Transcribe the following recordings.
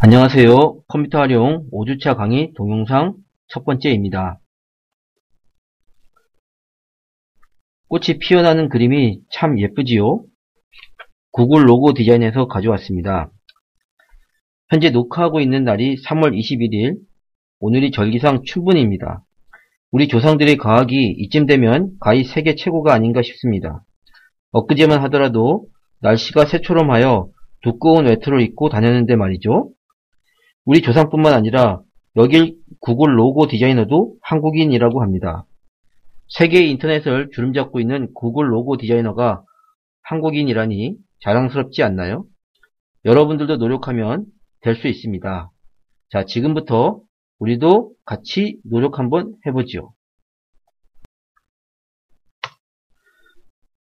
안녕하세요. 컴퓨터 활용 5주차 강의 동영상 첫 번째입니다. 꽃이 피어나는 그림이 참 예쁘지요? 구글 로고 디자인에서 가져왔습니다. 현재 녹화하고 있는 날이 3월 21일, 오늘이 절기상 춘분입니다. 우리 조상들의 과학이 이쯤 되면 가히 세계 최고가 아닌가 싶습니다. 엊그제만 하더라도 날씨가 새처럼 하여 두꺼운 외투를 입고 다녔는데 말이죠. 우리 조상뿐만 아니라 여길 구글 로고 디자이너도 한국인이라고 합니다. 세계의 인터넷을 주름잡고 있는 구글 로고 디자이너가 한국인이라니 자랑스럽지 않나요? 여러분들도 노력하면 될 수 있습니다. 자, 지금부터 우리도 같이 노력 한번 해보죠.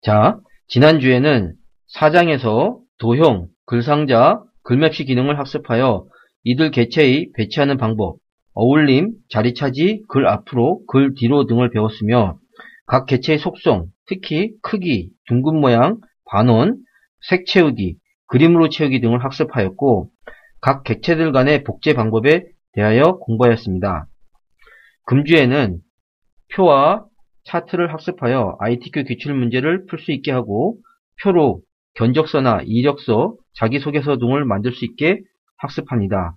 자, 지난주에는 사장에서 도형, 글상자, 글맵시 기능을 학습하여 이들 개체의 배치하는 방법, 어울림, 자리차지, 글 앞으로, 글 뒤로 등을 배웠으며 각 개체의 속성, 특히 크기, 둥근 모양, 반원, 색 채우기, 그림으로 채우기 등을 학습하였고 각 객체들 간의 복제 방법에 대하여 공부하였습니다. 금주에는 표와 차트를 학습하여 ITQ 기출 문제를 풀 수 있게 하고 표로 견적서나 이력서, 자기소개서 등을 만들 수 있게 학습합니다.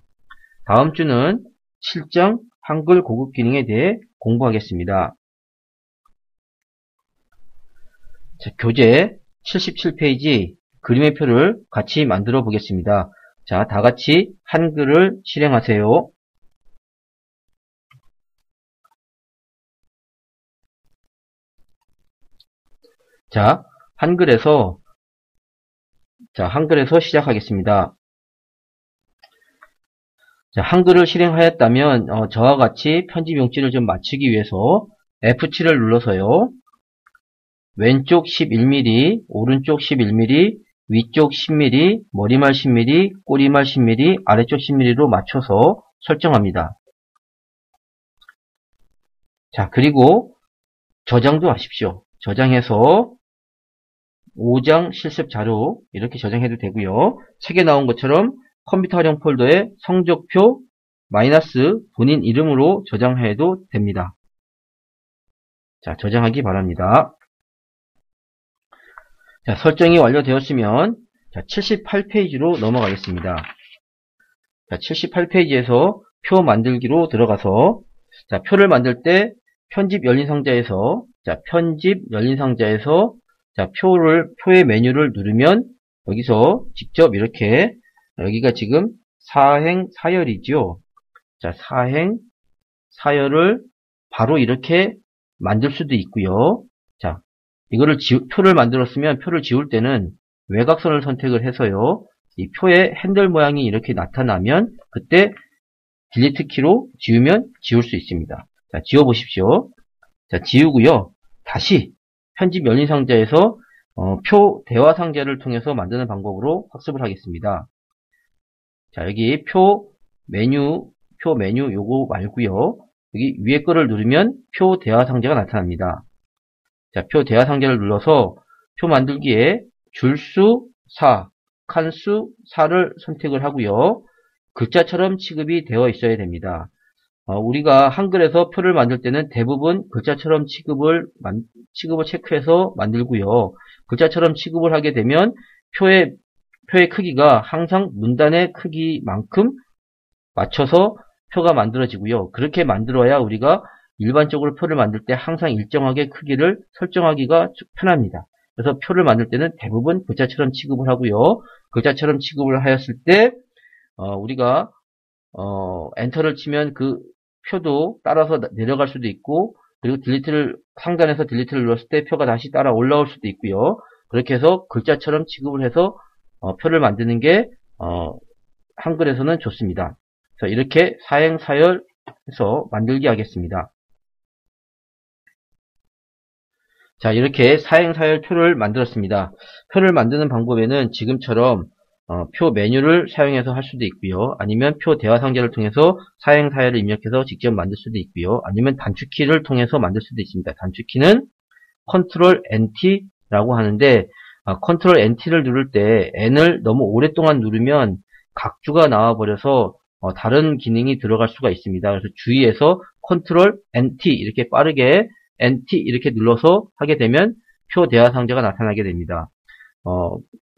다음 주는 7장 한글 고급 기능에 대해 공부하겠습니다. 자, 교재 77페이지 그림의 표를 같이 만들어 보겠습니다. 자, 다 같이 한글을 실행하세요. 자, 한글에서 시작하겠습니다. 자, 한글을 실행하였다면 저와 같이 편집 용지를 좀 맞추기 위해서 F7을 눌러서요. 왼쪽 11mm, 오른쪽 11mm, 위쪽 10mm, 머리말 10mm, 꼬리말 10mm, 아래쪽 10mm로 맞춰서 설정합니다. 자, 그리고 저장도 하십시오. 저장해서 5장 실습 자료 이렇게 저장해도 되고요. 책에 나온 것처럼 컴퓨터 활용 폴더에 성적표 마이너스 본인 이름으로 저장해도 됩니다. 자, 저장하기 바랍니다. 자, 설정이 완료되었으면 자, 78페이지로 넘어가겠습니다. 자, 78페이지에서 표 만들기로 들어가서 자, 표를 만들 때 편집 열린 상자에서 자, 자, 표의 메뉴를 누르면 여기서 직접 이렇게 여기가 지금 사행사열이죠. 자, 사행사열을 바로 이렇게 만들 수도 있고요. 자, 이거를 표를 만들었으면 표를 지울 때는 외곽선을 선택을 해서요. 이 표의 핸들 모양이 이렇게 나타나면 그때 딜리트 키로 지우면 지울 수 있습니다. 자, 지워 보십시오. 자, 지우고요. 다시 편집 열린 상자에서 표 대화 상자를 통해서 만드는 방법으로 학습을 하겠습니다. 자, 여기 표 메뉴 요거 말고요. 여기 위에 거를 누르면 표 대화 상자가 나타납니다. 자, 표 대화 상자를 눌러서 표 만들기에 줄수 4, 칸수 4를 선택을 하고요. 글자처럼 취급이 되어 있어야 됩니다. 우리가 한글에서 표를 만들 때는 대부분 글자처럼 취급을 체크해서 만들고요. 글자처럼 취급을 하게 되면 표의 크기가 항상 문단의 크기만큼 맞춰서 표가 만들어지고요. 그렇게 만들어야 우리가 일반적으로 표를 만들 때 항상 일정하게 크기를 설정하기가 편합니다. 그래서 표를 만들 때는 대부분 글자처럼 취급을 하고요. 글자처럼 취급을 하였을 때 우리가 엔터를 치면 그 표도 따라서 내려갈 수도 있고 그리고 상단에서 딜리트를 눌렀을 때 표가 다시 따라 올라올 수도 있고요. 그렇게 해서 글자처럼 취급을 해서 표를 만드는 게 한글에서는 좋습니다. 그래서 이렇게 사행사열해서 만들기 하겠습니다. 자, 이렇게 사행사열 표를 만들었습니다. 표를 만드는 방법에는 지금처럼 표 메뉴를 사용해서 할 수도 있고요. 아니면 표 대화 상자를 통해서 사행사열을 입력해서 직접 만들 수도 있고요. 아니면 단축키를 통해서 만들 수도 있습니다. 단축키는 컨트롤 NT라고 하는데 컨트롤 NT를 누를 때 N을 너무 오랫동안 누르면 각주가 나와버려서 다른 기능이 들어갈 수가 있습니다. 그래서 주의해서 컨트롤 NT 이렇게 빠르게 NT 이렇게 눌러서 하게 되면 표 대화 상자가 나타나게 됩니다.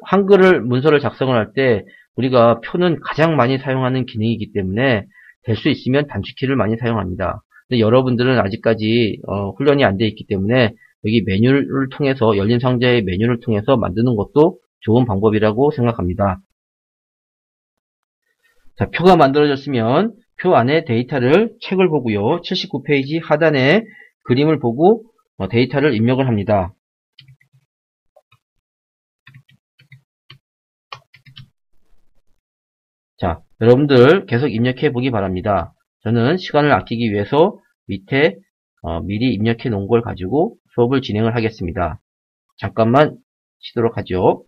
한글을 문서를 작성을 할 때 우리가 표는 가장 많이 사용하는 기능이기 때문에 될 수 있으면 단축키를 많이 사용합니다. 근데 여러분들은 아직까지 훈련이 안 돼 있기 때문에 여기 메뉴를 통해서 열린 상자의 메뉴를 통해서 만드는 것도 좋은 방법이라고 생각합니다. 자, 표가 만들어졌으면 표 안에 데이터를 책을 보고요. 79페이지 하단에 그림을 보고 데이터를 입력을 합니다. 자, 여러분들 계속 입력해 보기 바랍니다. 저는 시간을 아끼기 위해서 밑에 미리 입력해 놓은 걸 가지고 수업을 진행을 하겠습니다. 잠깐만 쉬도록 하죠.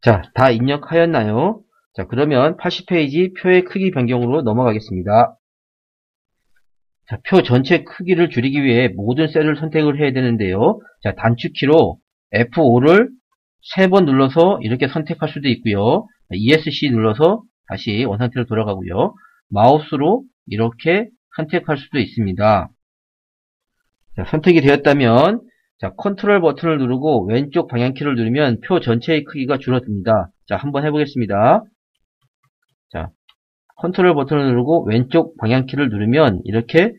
자, 다 입력하였나요? 자, 그러면 80페이지 표의 크기 변경으로 넘어가겠습니다. 자, 표 전체 크기를 줄이기 위해 모든 셀을 선택을 해야 되는데요. 자, 단축키로 F5를 3번 눌러서 이렇게 선택할 수도 있고요. ESC 눌러서 다시 원상태로 돌아가고요. 마우스로 이렇게 선택할 수도 있습니다. 자, 선택이 되었다면 자, 컨트롤 버튼을 누르고 왼쪽 방향키를 누르면 표 전체의 크기가 줄어듭니다. 자, 한번 해보겠습니다. 자, 컨트롤 버튼을 누르고 왼쪽 방향키를 누르면 이렇게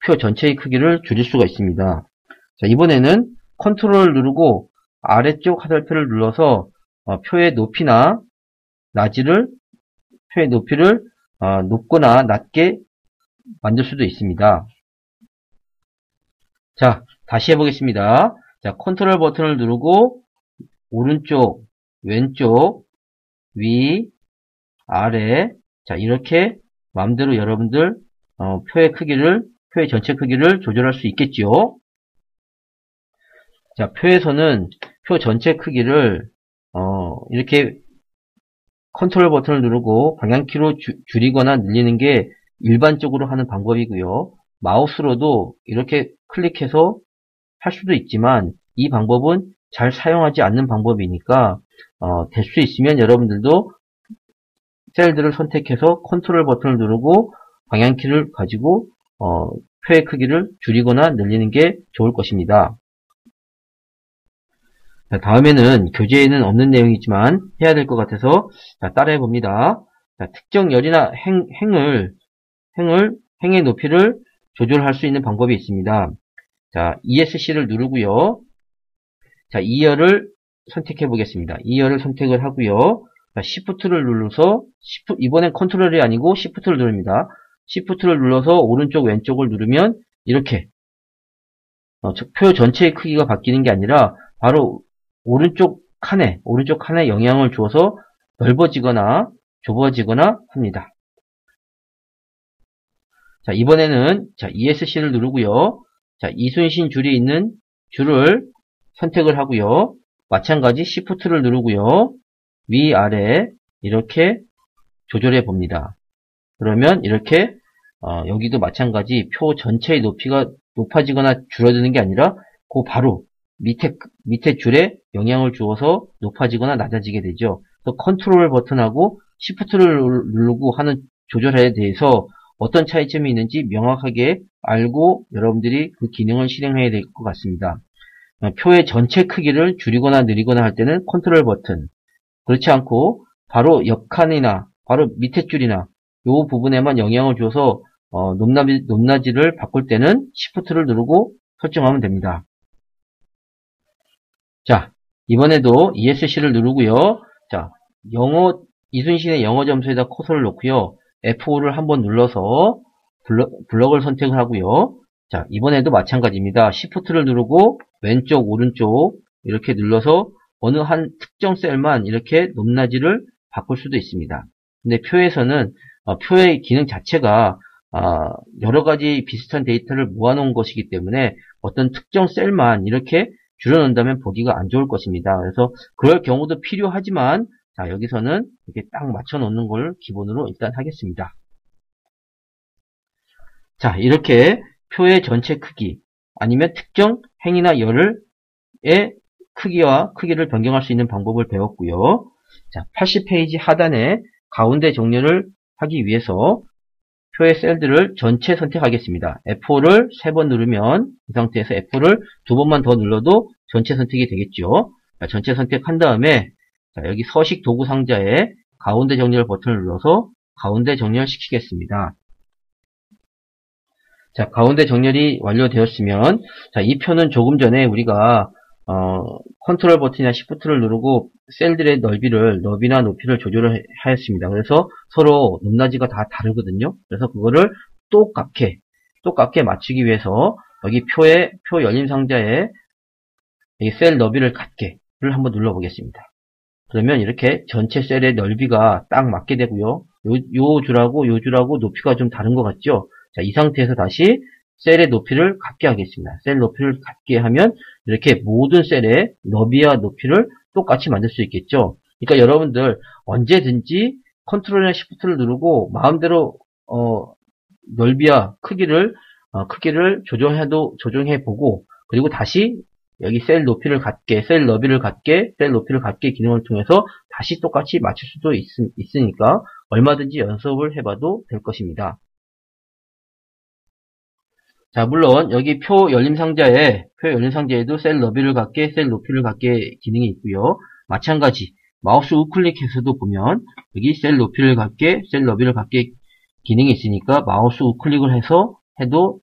표 전체의 크기를 줄일 수가 있습니다. 자, 이번에는 컨트롤을 누르고 아래쪽 화살표를 눌러서 표의 높이나 표의 높이를 높거나 낮게 만들 수도 있습니다. 자, 다시 해보겠습니다. 자, 컨트롤 버튼을 누르고 오른쪽, 왼쪽, 위, 아래, 자, 이렇게 마음대로 여러분들 표의 전체 크기를 조절할 수 있겠죠. 자, 표에서는 표 전체 크기를 이렇게 컨트롤 버튼을 누르고 방향키로 줄이거나 늘리는 게 일반적으로 하는 방법이고요. 마우스로도 이렇게 클릭해서 할 수도 있지만 이 방법은 잘 사용하지 않는 방법이니까 될 수 있으면 여러분들도 셀들을 선택해서 컨트롤 버튼을 누르고 방향키를 가지고 표의 크기를 줄이거나 늘리는 게 좋을 것입니다. 자, 다음에는 교재에는 없는 내용이지만 해야 될 것 같아서 따라해 봅니다. 자, 특정 열이나 행의 높이를 조절할 수 있는 방법이 있습니다. 자, ESC를 누르고요. 자, 2열을 선택해 보겠습니다. 2열을 선택을 하고요. 자, Shift를 눌러서 이번엔 컨트롤이 아니고 Shift를 누릅니다. Shift를 눌러서 오른쪽 왼쪽을 누르면 이렇게 표 전체의 크기가 바뀌는 게 아니라 바로 오른쪽 칸에 영향을 주어서 넓어지거나 좁아지거나 합니다. 자, 이번에는 ESC를 누르고요. 자, 이순신 줄이 있는 줄을 선택을 하고요. 마찬가지 Shift를 누르고요. 위아래 이렇게 조절해 봅니다. 그러면 이렇게 여기도 마찬가지 표 전체의 높이가 높아지거나 줄어드는 게 아니라 그 바로 밑에 줄에 영향을 주어서 높아지거나 낮아지게 되죠. 그래서 컨트롤 버튼하고 Shift를 누르고 하는 조절에 대해서 어떤 차이점이 있는지 명확하게 알고 여러분들이 그 기능을 실행해야 될 것 같습니다. 표의 전체 크기를 줄이거나 늘리거나 할 때는 컨트롤 버튼, 그렇지 않고 바로 옆칸이나 바로 밑에 줄이나 이 부분에만 영향을 줘서 높낮이를 바꿀 때는 Shift를 누르고 설정하면 됩니다. 자, 이번에도 ESC를 누르고요. 자, 이순신의 영어 점수에다 커서를 놓고요. F5를 한번 눌러서 블럭을 선택을 하고요. 자, 이번에도 마찬가지입니다. Shift를 누르고 왼쪽, 오른쪽 이렇게 눌러서 어느 한 특정 셀만 이렇게 높낮이를 바꿀 수도 있습니다. 근데 표에서는 표의 기능 자체가 여러 가지 비슷한 데이터를 모아놓은 것이기 때문에 어떤 특정 셀만 이렇게 줄여놓는다면 보기가 안 좋을 것입니다. 그래서 그럴 경우도 필요하지만 자, 여기서는 이렇게 딱 맞춰 놓는 걸 기본으로 일단 하겠습니다. 자, 이렇게 표의 전체 크기 아니면 특정 행이나 열의 크기를 변경할 수 있는 방법을 배웠고요. 자, 80페이지 하단에 가운데 정렬을 하기 위해서 표의 셀들을 전체 선택하겠습니다. F5를 3번 누르면 이 상태에서 F를 2번만 더 눌러도 전체 선택이 되겠죠. 자, 전체 선택한 다음에 자, 여기 서식 도구 상자에 가운데 정렬 버튼을 눌러서 가운데 정렬시키겠습니다. 자, 가운데 정렬이 완료되었으면 자, 이 표는 조금 전에 우리가 컨트롤 버튼이나 시프트를 누르고 셀들의 너비나 높이를 조절을 하였습니다. 그래서 서로 높낮이가 다 다르거든요. 그래서 그거를 똑같게 맞추기 위해서 여기 표 열림 상자에 이 셀 너비를 같게를 한번 눌러 보겠습니다. 그러면 이렇게 전체 셀의 넓이가 딱 맞게 되고요. 요 줄하고 높이가 좀 다른 것 같죠? 자, 이 상태에서 다시 셀의 높이를 같게 하겠습니다. 셀 높이를 같게 하면 이렇게 모든 셀의 너비와 높이를 똑같이 만들 수 있겠죠. 그러니까 여러분들 언제든지 컨트롤이나 시프트를 누르고 마음대로 넓이와 크기를 조정해 보고 그리고 다시 여기 셀 높이를 같게 기능을 통해서 다시 똑같이 맞출 수도 있으니까 얼마든지 연습을 해봐도 될 것입니다. 자, 물론 여기 표 열림 상자에도 셀 너비를 갖게, 셀 높이를 갖게 기능이 있고요. 마찬가지 마우스 우클릭해서도 보면 여기 셀 높이를 갖게, 셀 너비를 갖게 기능이 있으니까 마우스 우클릭을 해서 해도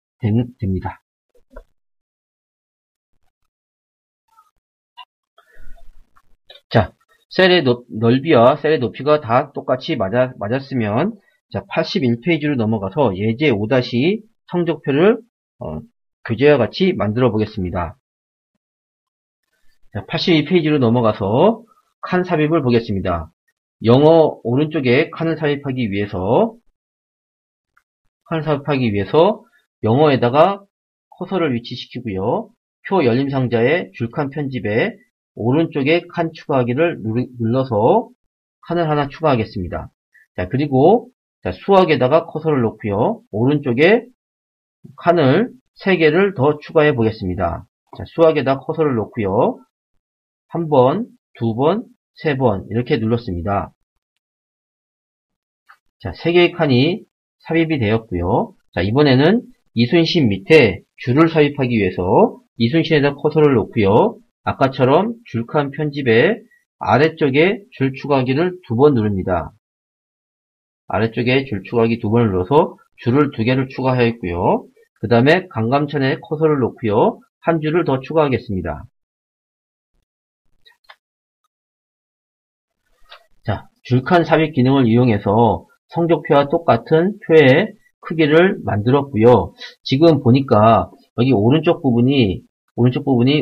됩니다. 자, 셀의 넓이와 셀의 높이가 다 똑같이 맞았으면 자, 81페이지로 넘어가서 예제 5- 성적표를 교재와 같이 만들어 보겠습니다. 자, 82페이지로 넘어가서 칸 삽입을 보겠습니다. 영어 오른쪽에 칸을 삽입하기 위해서 영어에다가 커서를 위치시키고요. 표 열림 상자의 줄칸 편집에 오른쪽에 칸 추가하기를 눌러서 칸을 하나 추가하겠습니다. 자, 그리고 자, 수학에다가 커서를 놓고요. 오른쪽에 칸을 3개를 더 추가해 보겠습니다. 자, 수학에다 커서를 놓고요. 1번, 2번, 3번 이렇게 눌렀습니다. 자, 3개의 칸이 삽입이 되었고요. 자, 이번에는 이순신 밑에 줄을 삽입하기 위해서 이순신에다 커서를 놓고요. 아까처럼 줄칸 편집에 아래쪽에 줄 추가하기를 2번 누릅니다. 아래쪽에 줄 추가하기 2번을 눌러서 줄을 2개를 추가하였고요. 그 다음에 강감천에 커서를 놓고요. 한 줄을 더 추가하겠습니다. 자, 줄칸 삽입 기능을 이용해서 성적표와 똑같은 표의 크기를 만들었고요. 지금 보니까 여기 오른쪽 부분이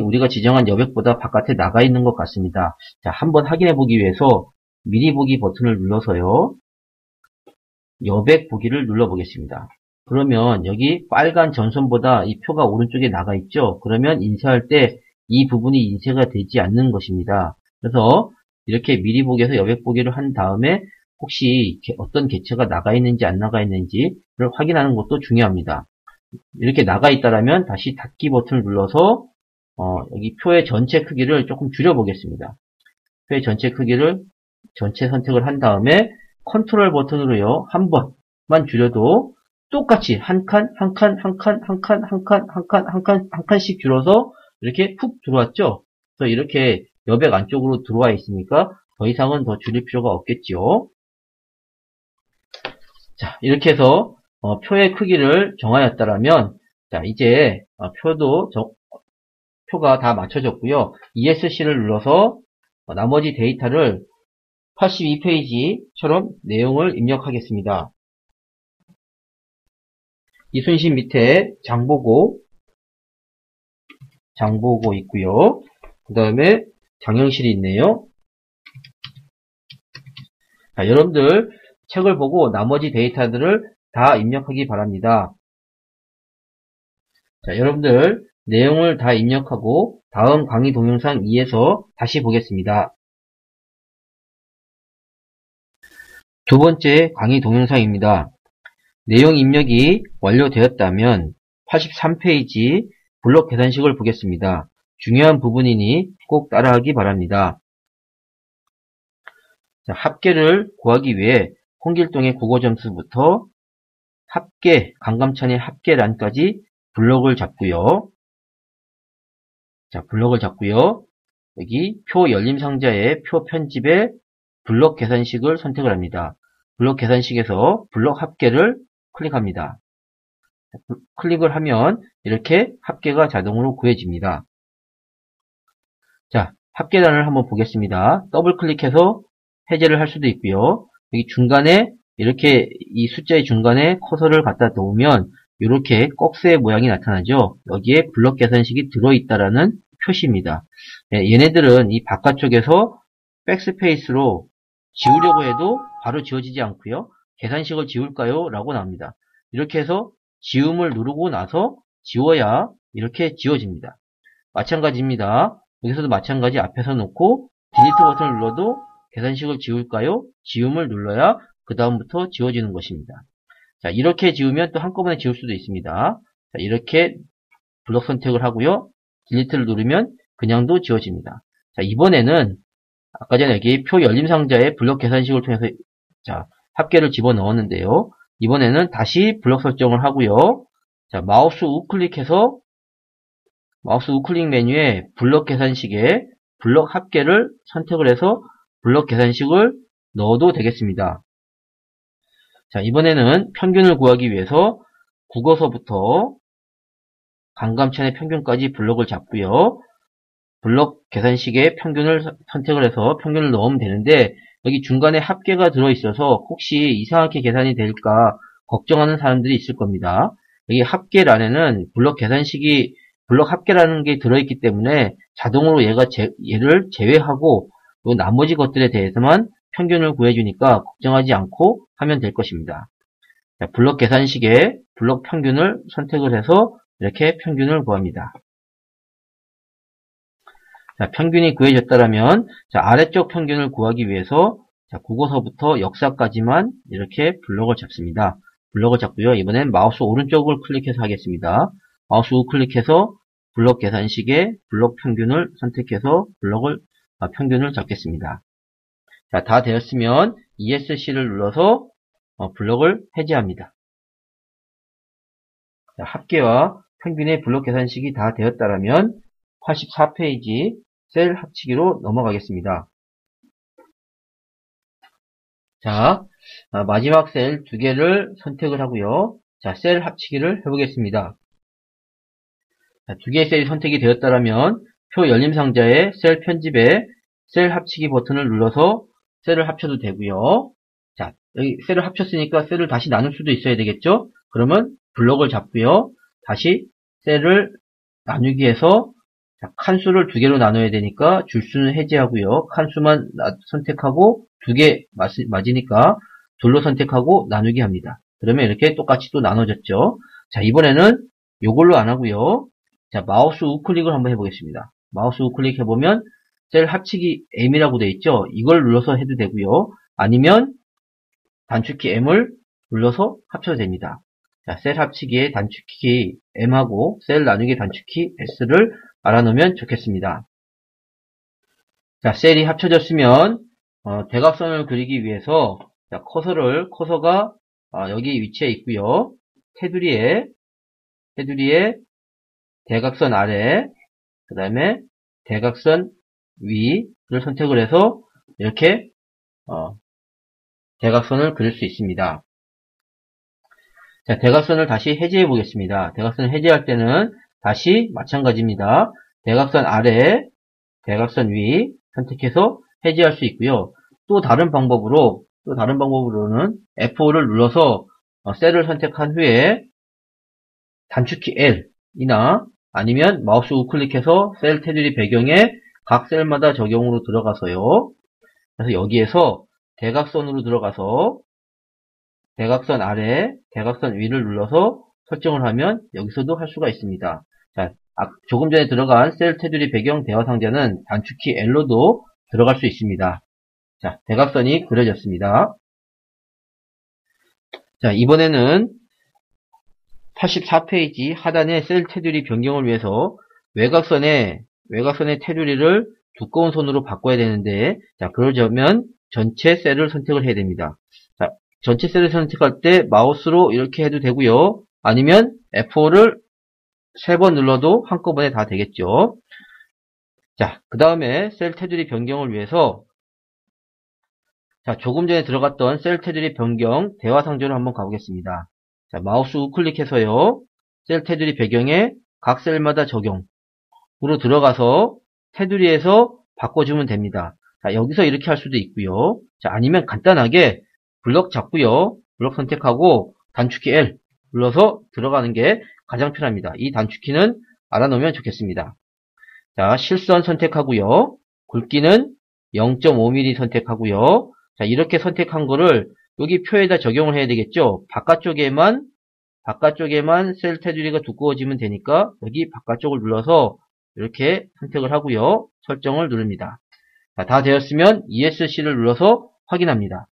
우리가 지정한 여백보다 바깥에 나가 있는 것 같습니다. 자, 한번 확인해 보기 위해서 미리 보기 버튼을 눌러서요. 여백 보기를 눌러 보겠습니다. 그러면 여기 빨간 전선보다 이 표가 오른쪽에 나가 있죠. 그러면 인쇄할 때 이 부분이 인쇄가 되지 않는 것입니다. 그래서 이렇게 미리 보기에서 여백 보기를 한 다음에 혹시 어떤 객체가 나가 있는지 안 나가 있는지를 확인하는 것도 중요합니다. 이렇게 나가 있다라면 다시 닫기 버튼을 눌러서 여기 표의 전체 크기를 조금 줄여 보겠습니다. 표의 전체 크기를 전체 선택을 한 다음에 컨트롤 버튼으로요. 한 번만 줄여도 똑같이 한 칸씩 줄어서 이렇게 푹 들어왔죠. 그래서 이렇게 여백 안쪽으로 들어와 있으니까 더 이상은 더 줄일 필요가 없겠죠. 자, 이렇게 해서 표의 크기를 정하였다라면 자, 이제 표가 다 맞춰졌고요. ESC를 눌러서 나머지 데이터를 82페이지처럼 내용을 입력하겠습니다. 이순신 밑에 장보고 있고요. 그 다음에 장영실이 있네요. 자, 여러분들 책을 보고 나머지 데이터들을 다 입력하기 바랍니다. 자, 여러분들 내용을 다 입력하고 다음 강의 동영상 2에서 다시 보겠습니다. 두 번째 강의 동영상입니다. 내용 입력이 완료되었다면 83페이지 블록 계산식을 보겠습니다. 중요한 부분이니 꼭 따라하기 바랍니다. 자, 합계를 구하기 위해 홍길동의 국어점수부터 합계, 강감찬의 합계란까지 블록을 잡고요. 자, 블록을 잡고요. 여기 표 열림상자의 표 편집에 블록 계산식을 선택을 합니다. 블록 계산식에서 블록 합계를 클릭합니다. 클릭을 하면 이렇게 합계가 자동으로 구해집니다. 자, 합계란을 한번 보겠습니다. 더블 클릭해서 해제를 할 수도 있고요. 여기 중간에 이렇게 이 숫자의 중간에 커서를 갖다 놓으면 이렇게 꺽쇠의 모양이 나타나죠. 여기에 블록 계산식이 들어있다라는 표시입니다. 얘네들은 이 바깥쪽에서 백스페이스로 지우려고 해도 바로 지워지지 않고요. 계산식을 지울까요? 라고 나옵니다. 이렇게 해서 지움을 누르고 나서 지워야 이렇게 지워집니다. 마찬가지입니다. 여기서도 마찬가지 앞에서 놓고 딜리트 버튼을 눌러도 계산식을 지울까요? 지움을 눌러야 그 다음부터 지워지는 것입니다. 자, 이렇게 지우면 또 한꺼번에 지울 수도 있습니다. 자, 이렇게 블록 선택을 하고요. 딜리트를 누르면 그냥도 지워집니다. 자, 이번에는 아까 전에 여기 표 열림상자에 블록 계산식을 통해서 자, 합계를 집어넣었는데요. 이번에는 다시 블록 설정을 하고요. 자, 마우스 우클릭해서 마우스 우클릭 메뉴에 블록 계산식에 블록 합계를 선택을 해서 블록 계산식을 넣어도 되겠습니다. 자, 이번에는 평균을 구하기 위해서 국어서부터 강감찬의 평균까지 블록을 잡고요. 블록 계산식에 평균을 선택을 해서 평균을 넣으면 되는데 여기 중간에 합계가 들어있어서 혹시 이상하게 계산이 될까 걱정하는 사람들이 있을 겁니다. 여기 합계란에는 블록 계산식이 블록 합계라는 게 들어있기 때문에 자동으로 얘를 제외하고 나머지 것들에 대해서만 평균을 구해주니까 걱정하지 않고 하면 될 것입니다. 자, 블록 계산식에 블록 평균을 선택을 해서 이렇게 평균을 구합니다. 자, 평균이 구해졌다면 자, 아래쪽 평균을 구하기 위해서 자, 국어서부터 역사까지만 이렇게 블록을 잡습니다. 블록을 잡고요. 이번엔 마우스 오른쪽을 클릭해서 하겠습니다. 마우스 우클릭해서 블록 계산식에 블록 평균을 선택해서 평균을 잡겠습니다. 자, 다 되었으면 ESC를 눌러서 블록을 해제합니다. 자, 합계와 평균의 블록 계산식이 다 되었다면 84페이지 셀 합치기로 넘어가겠습니다. 자, 마지막 셀 두 개를 선택을 하고요. 자, 셀 합치기를 해보겠습니다. 자, 두 개의 셀이 선택이 되었다면 표 열림상자의 셀 편집에 셀 합치기 버튼을 눌러서 셀을 합쳐도 되고요. 자, 여기 셀을 합쳤으니까 셀을 다시 나눌 수도 있어야 되겠죠? 그러면 블록을 잡고요. 다시 셀을 나누기 해서 자, 칸수를 두 개로 나눠야 되니까 줄수는 해제하고요. 칸수만 선택하고 두 개 맞으니까 둘로 선택하고 나누기 합니다. 그러면 이렇게 똑같이 또 나눠졌죠. 자, 이번에는 이걸로 안 하고요. 자, 마우스 우클릭을 한번 해보겠습니다. 마우스 우클릭 해보면 셀 합치기 M이라고 되어 있죠. 이걸 눌러서 해도 되고요. 아니면 단축키 M을 눌러서 합쳐도 됩니다. 자, 셀 합치기의 단축키 M하고 셀 나누기 단축키 S를 알아놓으면 좋겠습니다. 자, 셀이 합쳐졌으면 대각선을 그리기 위해서 자, 커서가 여기 위치에 있고요. 테두리에 대각선 아래, 그 다음에 대각선 위를 선택을 해서 이렇게 대각선을 그릴 수 있습니다. 자, 대각선을 다시 해제해 보겠습니다. 대각선을 해제할 때는 다시 마찬가지입니다. 대각선 아래, 대각선 위 선택해서 해제할 수 있고요. 또 다른 방법으로는 F5를 눌러서 셀을 선택한 후에 단축키 L이나 아니면 마우스 우클릭해서 셀 테두리 배경에 각 셀마다 적용으로 들어가서요. 그래서 여기에서 대각선으로 들어가서 대각선 아래, 대각선 위를 눌러서 설정을 하면 여기서도 할 수가 있습니다. 자, 조금 전에 들어간 셀 테두리 배경 대화 상자는 단축키 L로도 들어갈 수 있습니다. 자, 대각선이 그려졌습니다. 자, 이번에는 84페이지 하단의 셀 테두리 변경을 위해서 외곽선에 외곽선의 테두리를 두꺼운 선으로 바꿔야 되는데, 자, 그러려면 전체 셀을 선택을 해야 됩니다. 자, 전체 셀을 선택할 때 마우스로 이렇게 해도 되고요. 아니면 F5를 3번 눌러도 한꺼번에 다 되겠죠. 자, 그 다음에 셀 테두리 변경을 위해서, 자, 조금 전에 들어갔던 셀 테두리 변경 대화 상조를 한번 가보겠습니다. 자, 마우스 우클릭해서요. 셀 테두리 배경에 각 셀마다 적용으로 들어가서 테두리에서 바꿔주면 됩니다. 자, 여기서 이렇게 할 수도 있고요. 자, 아니면 간단하게 블럭 잡고요. 블럭 선택하고 단축키 L 눌러서 들어가는 게 가장 편합니다. 이 단축키는 알아놓으면 좋겠습니다. 자, 실선 선택하고요. 굵기는 0.5mm 선택하고요. 자, 이렇게 선택한 거를 여기 표에다 적용을 해야 되겠죠. 바깥쪽에만 셀 테두리가 두꺼워지면 되니까 여기 바깥쪽을 눌러서 이렇게 선택을 하고요. 설정을 누릅니다. 자, 다 되었으면 ESC를 눌러서 확인합니다.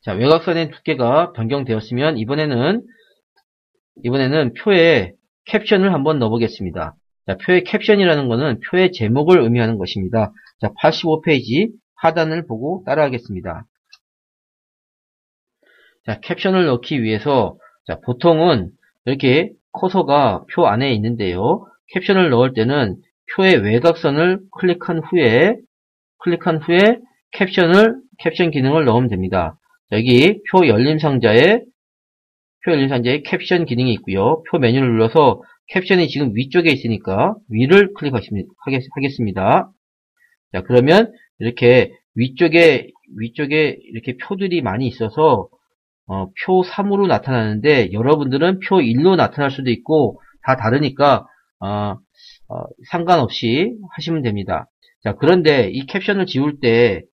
자, 외곽선의 두께가 변경되었으면 이번에는 표에 캡션을 한번 넣어보겠습니다. 자, 표의 캡션이라는 것은 표의 제목을 의미하는 것입니다. 자, 85페이지 하단을 보고 따라하겠습니다. 자, 캡션을 넣기 위해서, 자, 보통은 이렇게 커서가 표 안에 있는데요. 캡션을 넣을 때는 표의 외곽선을 클릭한 후에 캡션 기능을 넣으면 됩니다. 여기 표 열림 상자에 캡션 기능이 있고요. 표 메뉴를 눌러서 캡션이 지금 위쪽에 있으니까 위를 클릭하겠습니다. 자, 그러면 이렇게 위쪽에 이렇게 표들이 많이 있어서 표 3으로 나타나는데 여러분들은 표 1로 나타날 수도 있고 다 다르니까 상관없이 하시면 됩니다. 자, 그런데 이 캡션을 지울 때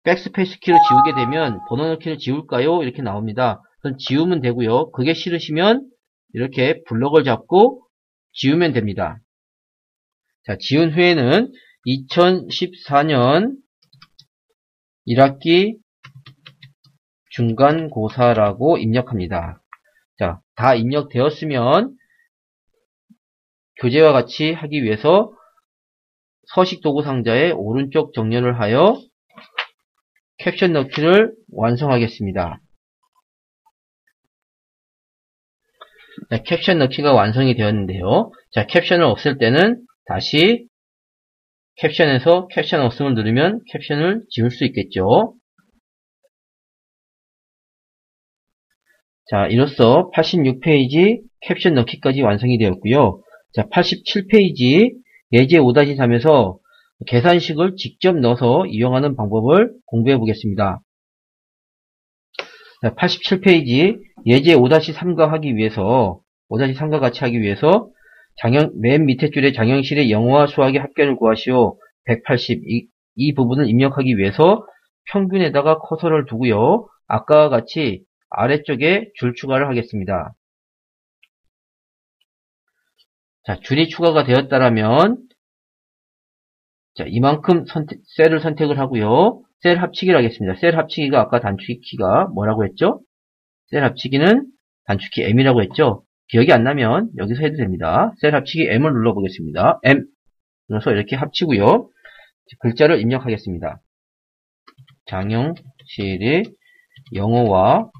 백스페이스 키를 지우게 되면 번호 키를 지울까요? 이렇게 나옵니다. 그럼 지우면 되고요. 그게 싫으시면 이렇게 블럭을 잡고 지우면 됩니다. 자, 지운 후에는 2014년 1학기 중간고사라고 입력합니다. 자, 다 입력되었으면 교재와 같이 하기 위해서 서식 도구 상자의 오른쪽 정렬을 하여 캡션 넣기를 완성하겠습니다. 자, 캡션 넣기가 완성이 되었는데요. 자, 캡션을 없앨 때는 다시 캡션에서 캡션 없음을 누르면 캡션을 지울 수 있겠죠. 자, 이로써 86페이지 캡션 넣기까지 완성이 되었고요. 자, 87페이지 예제 5-3에서 계산식을 직접 넣어서 이용하는 방법을 공부해 보겠습니다. 자, 87페이지 예제 5-3과 하기 위해서 5-3과 같이 하기 위해서 맨 밑에 줄에 장영실의 영어와 수학의 합계를 구하시오. 180 이 부분을 입력하기 위해서 평균에다가 커서를 두고요. 아까와 같이 아래쪽에 줄 추가를 하겠습니다. 자, 줄이 추가가 되었다라면 자, 이만큼 셀을 선택을 하고요. 셀 합치기를 하겠습니다. 셀 합치기가 아까 단축키 키가 뭐라고 했죠? 셀 합치기는 단축키 M이라고 했죠? 기억이 안 나면 여기서 해도 됩니다. 셀 합치기 M을 눌러보겠습니다. M 눌러서 이렇게 합치고요. 글자를 입력하겠습니다. 장영실의 영어와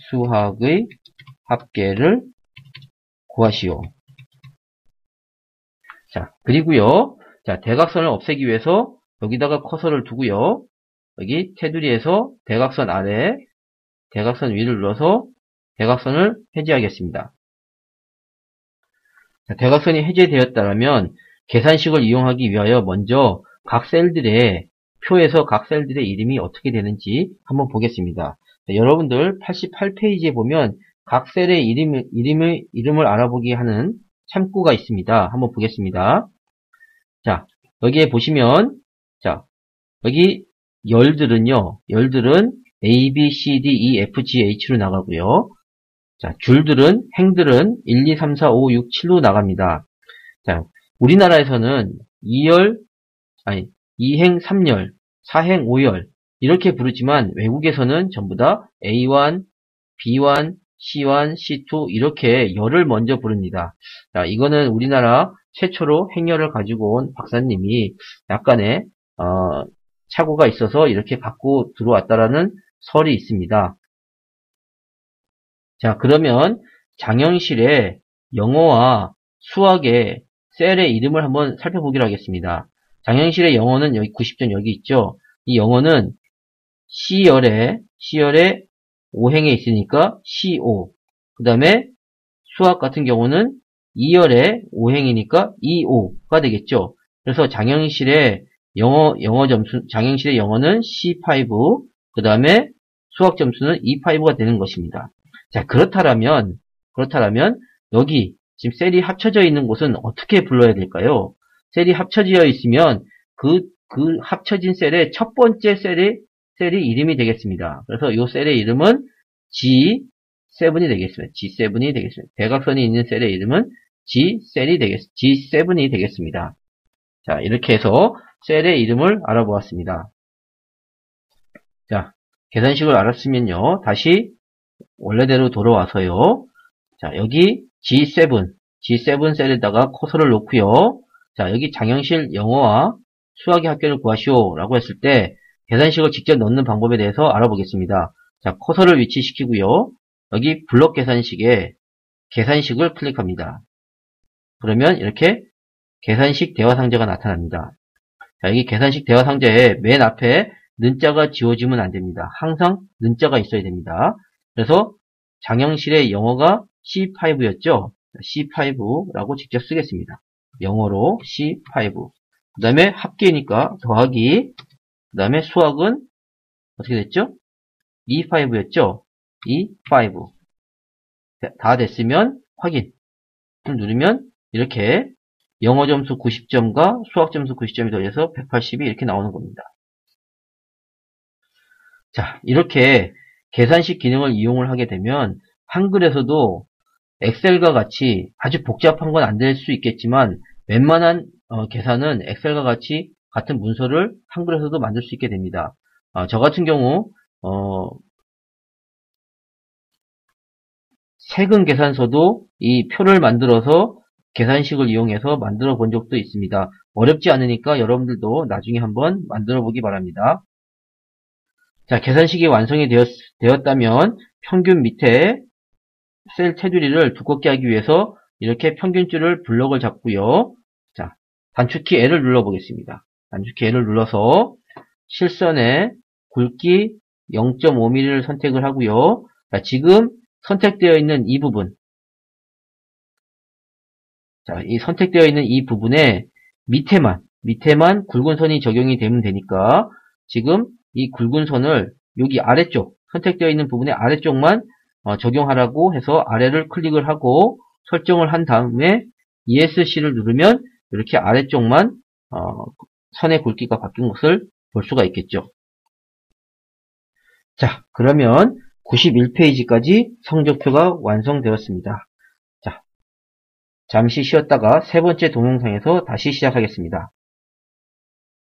수학의 합계를 구하시오. 자, 그리고요. 자, 대각선을 없애기 위해서 여기다가 커서를 두고요. 여기 테두리에서 대각선 아래, 대각선 위를 눌러서 대각선을 해제하겠습니다. 자, 대각선이 해제되었다면 계산식을 이용하기 위하여 먼저 각 셀들의 표에서 각 셀들의 이름이 어떻게 되는지 한번 보겠습니다. 자, 여러분들 88페이지에 보면 각 셀의 이름을 알아보기 하는 참고가 있습니다. 한번 보겠습니다. 자, 여기에 보시면, 자, 여기 열들은 A, B, C, D, E, F, G, H로 나가고요. 자, 행들은 1, 2, 3, 4, 5, 6, 7로 나갑니다. 자, 우리나라에서는 2행 3열, 4행 5열, 이렇게 부르지만 외국에서는 전부 다 A1, B1, C1, C2 이렇게 열을 먼저 부릅니다. 자, 이거는 우리나라 최초로 행열을 가지고 온 박사님이 약간의 착오가 있어서 이렇게 갖고 들어왔다라는 설이 있습니다. 자, 그러면 장영실의 영어와 수학의 셀의 이름을 한번 살펴보기로 하겠습니다. 장영실의 영어는 여기 90점 여기 있죠. 이 영어는 C열에 5행에 있으니까 C5. 그 다음에 수학 같은 경우는 2열에 5행이니까 E5가 되겠죠. 그래서 장영실의 영어 점수, 장영실의 영어는 C5. 그 다음에 수학 점수는 E5가 되는 것입니다. 자, 그렇다면 여기 지금 셀이 합쳐져 있는 곳은 어떻게 불러야 될까요? 셀이 합쳐져 있으면 그 합쳐진 셀의 첫 번째 셀이 이름이 되겠습니다. 그래서 이 셀의 이름은 G7이 되겠습니다. G7이 되겠습니다. 대각선이 있는 셀의 이름은 G7이 되겠습니다. 자, 이렇게 해서 셀의 이름을 알아보았습니다. 자, 계산식을 알았으면요. 다시 원래대로 돌아와서요. 자, 여기 G7 셀에다가 커서를 놓고요. 자, 여기 장영실 영어와 수학의 합계를 구하시오 라고 했을 때 계산식을 직접 넣는 방법에 대해서 알아보겠습니다. 자, 커서를 위치시키고요. 여기 블록 계산식에 계산식을 클릭합니다. 그러면 이렇게 계산식 대화상자가 나타납니다. 자, 여기 계산식 대화상자에 맨 앞에 는자가 지워지면 안 됩니다. 항상 는자가 있어야 됩니다. 그래서 장영실의 영어가 C5였죠. C5라고 직접 쓰겠습니다. 영어로 C5. 그 다음에 합계니까 더하기. 그 다음에 수학은 어떻게 됐죠? E5였죠? E5. 다 됐으면 확인을 누르면 이렇게 영어 점수 90점과 수학 점수 90점이 더해서 180이 이렇게 나오는 겁니다. 자, 이렇게 계산식 기능을 이용을 하게 되면 한글에서도 엑셀과 같이 아주 복잡한 건 안 될 수 있겠지만 웬만한 계산은 엑셀과 같이 같은 문서를 한글에서도 만들 수 있게 됩니다. 저 같은 경우 세금 계산서도 이 표를 만들어서 계산식을 이용해서 만들어 본 적도 있습니다. 어렵지 않으니까 여러분들도 나중에 한번 만들어 보기 바랍니다. 자, 계산식이 완성이 되었다면 평균 밑에 셀 테두리를 두껍게 하기 위해서 이렇게 평균줄을 블럭을 잡고요. 자, 단축키 L을 눌러보겠습니다. 단축키 L을 눌러서 실선의 굵기 0.5mm를 선택을 하고요. 자, 지금 선택되어 있는 이 부분. 자, 이 선택되어 있는 이 부분에 밑에만 굵은 선이 적용이 되면 되니까 지금 이 굵은 선을 여기 아래쪽, 선택되어 있는 부분의 아래쪽만 적용하라고 해서 아래를 클릭을 하고 설정을 한 다음에 ESC를 누르면 이렇게 아래쪽만 선의 굵기가 바뀐 것을 볼 수가 있겠죠. 자, 그러면 91페이지까지 성적표가 완성되었습니다. 자, 잠시 쉬었다가 세 번째 동영상에서 다시 시작하겠습니다.